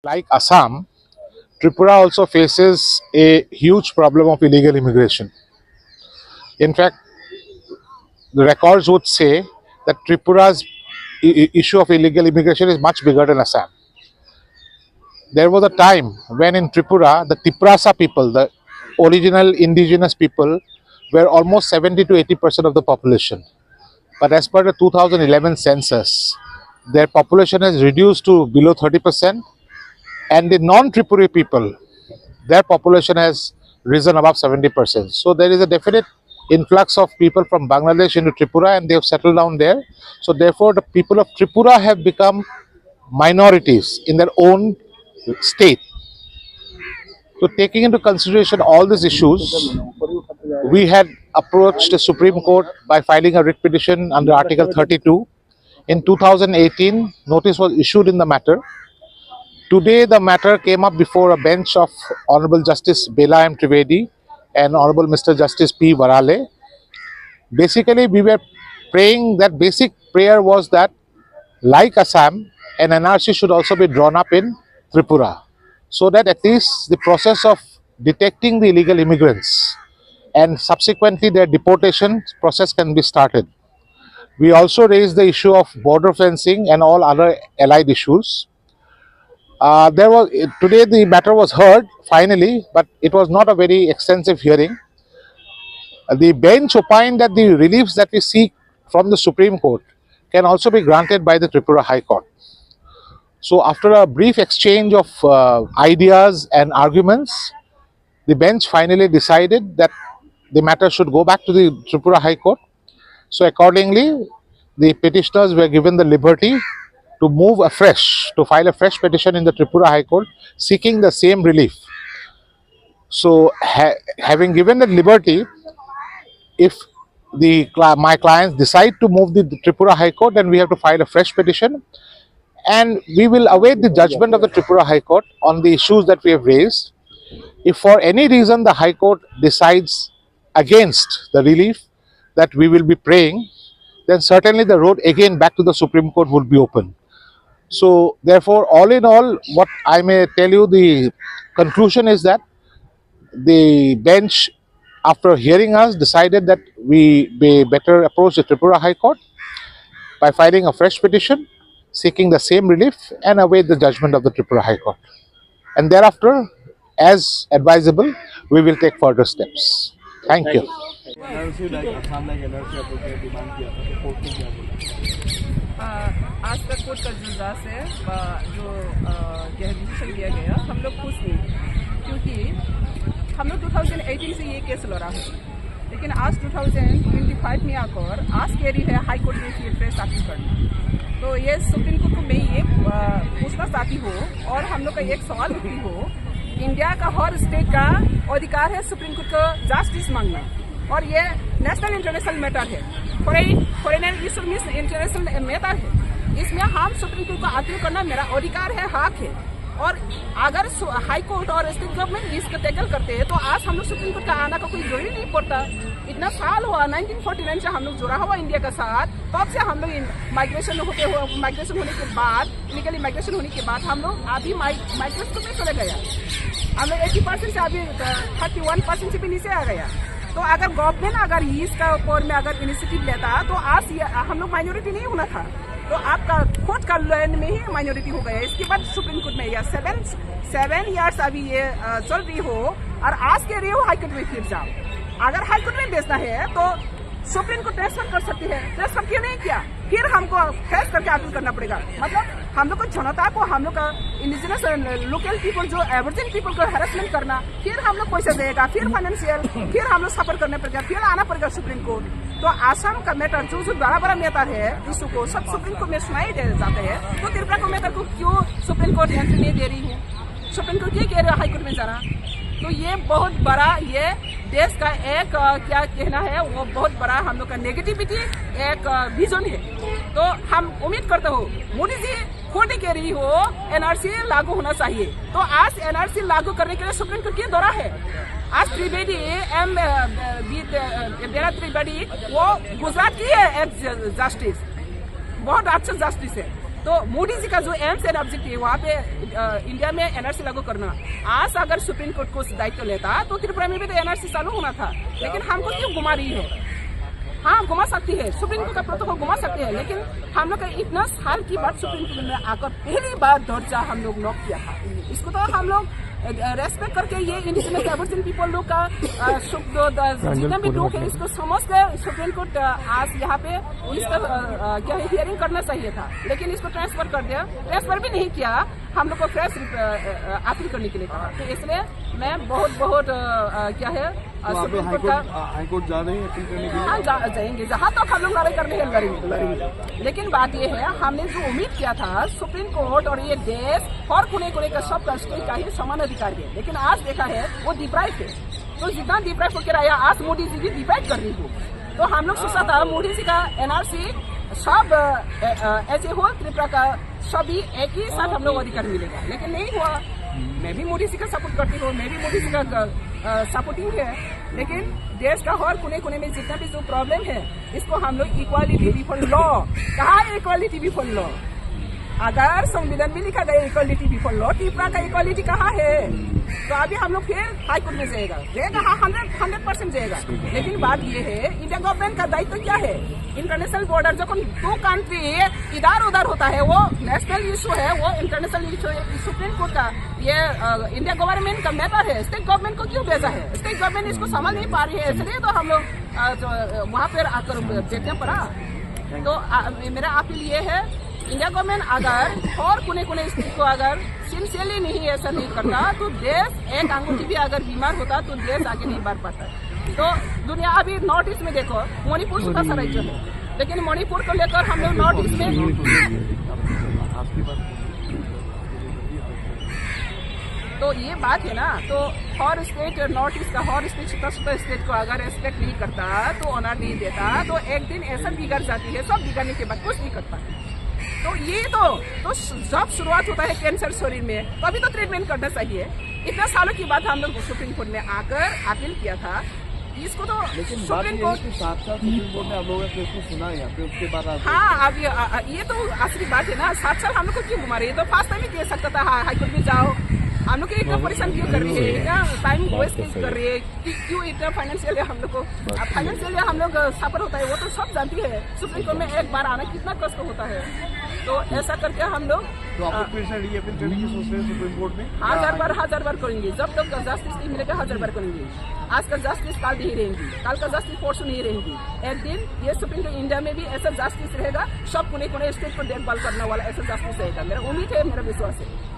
Like Assam, Tripura also faces a huge problem of illegal immigration. In fact, the records would say that Tripura's issue of illegal immigration is much bigger than Assam. There was a time when in Tripura, the Tiprasa people, the original indigenous people, were almost 70 to 80% of the population. But as per the 2011 census, their population has reduced to below 30%, and the non-Tripuri people, their population has risen above 70%. So there is a definite influx of people from Bangladesh into Tripura, and they have settled down there. So therefore, the people of Tripura have become minorities in their own state. So taking into consideration all these issues, we had approached the Supreme Court by filing a writ petition under Article 32. In 2018, notice was issued in the matter. Today, the matter came up before a bench of Honorable Justice Bela M. Trivedi and Honorable Mr. Justice P. Varale. Basically, we were praying, that basic prayer was that, like Assam, an NRC should also be drawn up in Tripura, so that at least the process of detecting the illegal immigrants and subsequently their deportation process can be started. We also raised the issue of border fencing and all other allied issues. Today the matter was heard finally, but it was not a very extensive hearing. The bench opined that the reliefs that we seek from the Supreme Court can also be granted by the Tripura High Court. So after a brief exchange of ideas and arguments, the bench finally decided that the matter should go back to the Tripura High Court. So accordingly, the petitioners were given the liberty to move afresh, to file a fresh petition in the Tripura High Court seeking the same relief. So having given that liberty, if my clients decide to move the Tripura High Court, then we have to file a fresh petition, and we will await the judgment of the Tripura High Court on the issues that we have raised. If for any reason the High Court decides against the relief that we will be praying, then certainly the road again back to the Supreme Court would be open. So therefore, all in all, what I may tell you, the conclusion is that the bench, after hearing us, decided that we may better approach the Tripura High Court by filing a fresh petition, seeking the same relief, and await the judgment of the Tripura High Court. And thereafter, as advisable, we will take further steps. Thank you. आज तक court का जो इजलास है जो decision दिया गया, हम लोग खुश नहीं, क्योंकि हम लोग 2018 से ये केस लड़ा है, लेकिन आज 2025 में आकर आज कह रही है हाई कोर्ट में फिर फ्रेश अपील करना। तो ये सुप्रीम कोर्ट को मैं ये पूछना चाहती हूँ, और हम लोग का एक सवाल उठती हो, इंडिया का हर स्टेट का अधिकार है सुप्रीम कोर्ट को जस्टिस मांगना, और ये नेशनल इंटरनेशनल मैटर है, foreigner issue means international matter है। इसमें हम सुप्रीम कोर्ट को अपील करना मेरा अधिकार है, हक है। और अगर हाई कोर्ट और स्टेट गवर्नमेंट इसको टैकल करते हैं, तो आज हम लोग सुप्रीम कोर्ट का आना का कोई जरूरी नहीं पड़ता। इतना साल हुआ, 1949 से हम लोग जुड़ा हुआ इंडिया का साथ, तब से हम लोग माइग्रेशन होने के बाद, इलीगल माइग्रेशन होने के बाद हम लोग अभी माइग्रेशन में चले गया। हम लोग 80% से अभी 31% से भी नीचे आ गया। तो अगर गवर्नमेंट अगर इसका ऊपर में अगर इनिशिएटिव लेता, तो आज हम लोग माइनॉरिटी नहीं होना था। तो आपका खुद का लैंड में ही माइनॉरिटी हो गया। इसके बाद सुप्रीम कोर्ट में या 7 इयर्स अभी ये चल रही हो, और आज के रही हो हाई कोर्ट में फिर जाओ। अगर हाई कोर्ट में बेचना है तो सुप्रीम कोर्ट ट्रांसफर कर सकती है, ट्रांसफर क्यों नहीं किया? फिर हमको फेस करके अपील करना पड़ेगा। मतलब हम लोग को जनता को, हम लोग का इंडिजिनस लोकल पीपल, जो एवर्जिन पीपल को हैरेसमेंट करना, फिर हम लोग पैसा देगा, फिर फाइनेंशियल, फिर हम लोग सफर करना पड़ेगा, फिर आना पड़ेगा सुप्रीम कोर्ट। तो आसाम का मैटर जो बड़ा मैटर है, इशू को सब सुप्रीम कोर्ट में सुनाई दे जाते हैं, तो त्रिपुरा को मैटर को क्यों सुप्रीम कोर्ट एंट्री नहीं दे रही है? सुप्रीम कोर्ट ये कह रहे हो हाई कोर्ट में जाना, तो ये बहुत बड़ा, ये देश का एक क्या कहना है, वो बहुत बड़ा हम लोग का नेगेटिविटी एक विजन है। तो हम उम्मीद करते हो मोदी जी खुद कह रही हो एनआरसी लागू होना चाहिए, तो आज एनआरसी लागू करने के लिए सुप्रीम कोर्ट की दौरा है। आज त्रिवेदी बेला त्रिवेदी वो गुजरात की है एक जस्टिस, बहुत अच्छा जस्टिस है। तो मोदी जी का जो एम्स एंड ऑब्जेक्टिव है वहाँ पे इंडिया में एनआरसी लागू करना, आज अगर सुप्रीम कोर्ट को दायित्व लेता तो त्रिपुरा में भी तो एनआरसी चालू होना था, लेकिन हमको क्यों घुमा रही है? हाँ घुमा सकती है, सुप्रीम कोर्ट का प्रोटोकॉल घुमा सकती है, लेकिन हम लोग का इतना साल की बात सुप्रीम कोर्ट में आकर पहली बार दर्जा हम लोग नॉक किया था। इसको तो हम लोग रेस्पेक्ट करके ये इंडिजिनस एबोरिजिन पीपल लोग का जितना भी दुख है इसको समझ कर सुप्रीम कोर्ट आज यहाँ पे इसका क्या है हियरिंग करना चाहिए था, लेकिन इसको ट्रांसफर कर दिया। ट्रांसफर भी नहीं किया, हम लोग को फ्रेश अपील करने के लिए कहा। तो इसलिए मैं बहुत क्या है सुप्रीम कोर्ट का हाईकोर्ट जा रहे हैं अपील करने के लिए। हाँ जाएंगे, जहाँ तक हम लोग लड़ाई करने के लड़ेंगे। लेकिन बात ये है, हमने जो उम्मीद किया था सुप्रीम कोर्ट और ये देश और कोने का सब स्टेट का ही समान अधिकार है, लेकिन आज देखा है वो डिप्राइव है। तो जितना डिप्राइव होकर आया, आज मोदी जी भी डिप्राइव कर रही हो। तो हम लोग सोचा था मोदी जी का एनआरसी सब एज ए होल त्रिपुरा का सभी एक ही साथ हम लोग अधिकार मिलेगा, लेकिन नहीं हुआ। मैं भी मोदी जी का सपोर्ट करती हूँ, मैं भी मोदी जी का सपोर्टिंग है, लेकिन देश का हर कोने में जितना भी जो प्रॉब्लम है इसको हम लोग इक्वालिटी बिफोर लॉ, कहा इक्वालिटी बिफोर लॉ। अगर संविधान में लिखा गया इक्वालिटी बिफोर लॉ, त्रिपुरा का इक्वालिटी कहाँ है? तो अभी हम लोग फिर हाई कोर्ट में जाएगा 100% जाएगा। लेकिन बात ये है, इंडिया गवर्नमेंट का दायित्व क्या है? इंटरनेशनल बॉर्डर जब दो कंट्री इधर उधर होता है, वो नेशनल इशू है, वो इंटरनेशनल इशू है। सुप्रीम कोर्ट का ये इंडिया गवर्नमेंट का मैटर है, स्टेट गवर्नमेंट को क्यों भेजा है? स्टेट गवर्नमेंट इसको संभाल नहीं पा रही है, इसलिए तो हम लोग वहाँ पर आकर देखना पड़ा। तो मेरा अपील ये है, इंडिया गवर्नमेंट अगर और कोने स्टेट को अगर सिंसियरली नहीं ऐसा नहीं करता तो देश एक अंगूठी भी अगर बीमार होता तो देश आगे नहीं बढ़ पाता। तो दुनिया अभी नॉर्थ ईस्ट में देखो, मणिपुर छोटा सा राज्य है, लेकिन मणिपुर को लेकर हम लोग नॉर्थ ईस्ट में तो ये बात है ना। तो हर स्टेट नॉर्थ ईस्ट का हर स्टेट छोटा स्टेट को अगर रेस्पेक्ट नहीं करता तो ऑनर नहीं देता तो एक दिन ऐसा बिगड़ जाती है, सब बिगड़ने के बाद कुछ नहीं करता। तो ये तो जब शुरुआत होता है कैंसर शरीर में तो अभी तो ट्रीटमेंट करना चाहिए। इतना सालों की बात हम लोग सुप्रीम कोर्ट में आकर अपील किया था, इसको तो सुप्रीम कोर्ट साथ सुप्रीम कोर्ट ने आप लोगों का केस सुना है, फिर उसके बाद हाँ अब ये तो असली बात है ना। 7 साल हम लोग को क्यों घुमा रही है? तो फास्ट टाइम ही कह सकता था हाईकोर्ट में जाओ। हम लोग इतना परेशान क्यों कर रही है, इतना टाइम वेस्ट कर रही है, क्यों इतना फाइनेंशियल हम लोग को फाइनेंशियल हम लोग सफर होता है, वो तो सब जानती है। सुप्रीम कोर्ट में एक बार आना कितना कष्ट होता है। तो ऐसा करके हम लोग फिर से रीअपील करने की सोच रहे हैं सुप्रीम कोर्ट में। 1000 बार करेंगे, जब तक जस्टिस नहीं मिलेगा 1000 बार करेंगे। आज का जस्टिस कल नहीं रहेंगी, कल का जस्टिस परसों नहीं रहेंगी। एक दिन ये सुप्रीम कोर्ट इंडिया में भी ऐसा जस्टिस रहेगा, सब कोने स्टेट पर देखभाल करने वाला ऐसा जस्टिस रहेगा। मेरा उम्मीद है, मेरा विश्वास है।